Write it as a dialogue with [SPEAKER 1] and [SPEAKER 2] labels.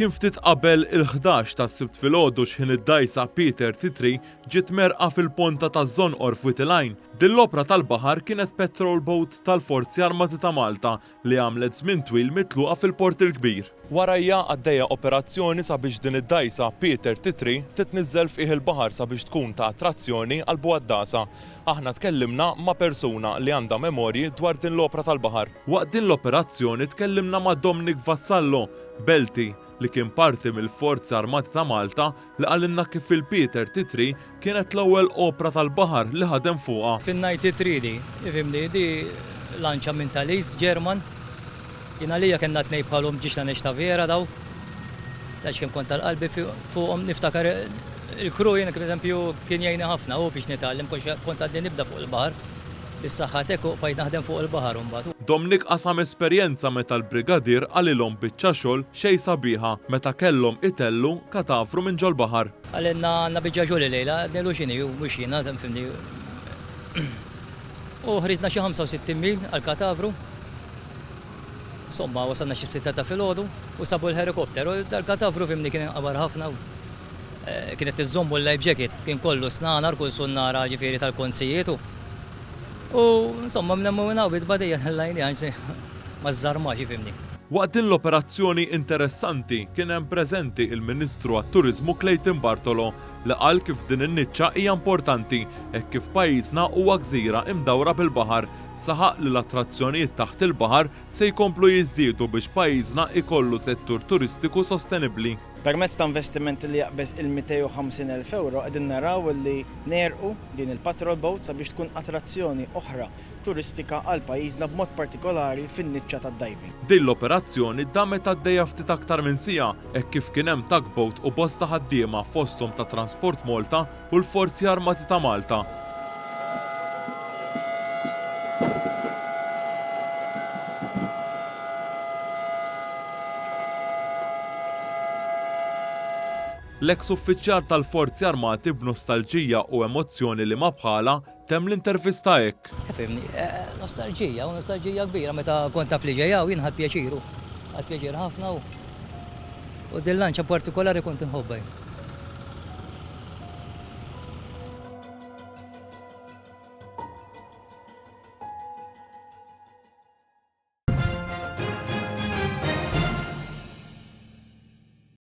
[SPEAKER 1] Kien ftit qabel il-11 tas-Sibt filgħodu x'ħin id-dgħajsa Peter Titri ġiet merqa fil-ponta taż-Żonqor f'Witilajn. Din l-opra tal-baħar kienet patrol boat tal-Forzi Armati ta' Malta li għamlet żmien twil mitluqa fil-Port il-Kbir. Warajja għaddejja operazzjoni sabiex din id-dgħajsa Peter Titri titniżżel fih il-baħar sabiex tkun ta' attrazzjoni għal Buaddasa. Aħna tkellimna ma' persuna li għandha memorji dwar din l-opra tal-baħar. Waqt din l-operazzjoni tkellimna ma' Dominic Vassallo, Belti, li kien parti mill-Forzi Armati ta' Malta li għalinna kif il-Peter Titri kienet l-ewwel opra tal-baħar li ħadem fuqha.
[SPEAKER 2] Fin-93 di lanċa minn tal-East German. Jien għalija kien tnej bħalhom ġiex nex ta' vera daw. Għax kemm kont tal-qalbi fuqhom niftakar il-kru jien pereżempju kien jgħinni ħafna u biex nitgħallem kont għaddi nibda fuq il-baħar. Bis-saħħatek u bqajt naħdem fuq il-baħar imbagħad.
[SPEAKER 1] Dominic qasam esperjenza meta l-brigadier għalilhom biċċa xogħol xejn sabiħa meta kellhom itellu katafru minn ġol baħar.
[SPEAKER 2] Għalenna għandna biċċa xogħol lejla, nilu x'inhi u mhux jiena fimni. U ħridna xi 65 mil għall-katavru. Insomma, wasalna xi 6 ta' filgħodu u sabu l-helikopteru dal-katavru fimni kien inqabar ħafna. Kienet iżommu l-life jacket, kien kollu snanar, kull sunnara ġifieri tal-konzijietu. U insomma mnemmu minnaw bid-badija l-lajni għanċi mażżarma ġifimni.
[SPEAKER 1] Waqt din l-operazzjoni interessanti kien hemm preżenti il-Ministru għat-Turiżmu Clayton Bartolo li qal kif din in-niċċa hija importanti hekk kif pajjiżna huwa gżira imdawra bil-baħar saħaq li l-attrazzjonijiet taħt il-baħar se jkomplu jiżdiedu biex pajjiżna ikollu settur turistiku sostenibbli.
[SPEAKER 3] Permezz ta' investimenti li jaqbeż il-250,000 euro qegħdin naraw li nerqu din il-patrol boat sabiex tkun attrazzjoni oħra turistika għal pajjiżna b'mod partikolari fin-niċċa tad-diving.
[SPEAKER 1] Din l-operazzjoni damet għaddejja ftit aktar minn siegħa hekk kif kien hemm tugboat u bosta ħaddiema fosthom ta' Transport Malta u l-Forzi Armati ta' Malta. L-eks uffiċjal tal-Forzi Armati b'nostalġija u emozzjoni li ma bħala temm l-intervista hekk.
[SPEAKER 2] Fimni, nostalġija u nostalġija kbira meta kont taf li ġejja u jien ħadd pjaċiru. Ħadd pjaċir ħafna u din lanċa partikolari kont inħobbha.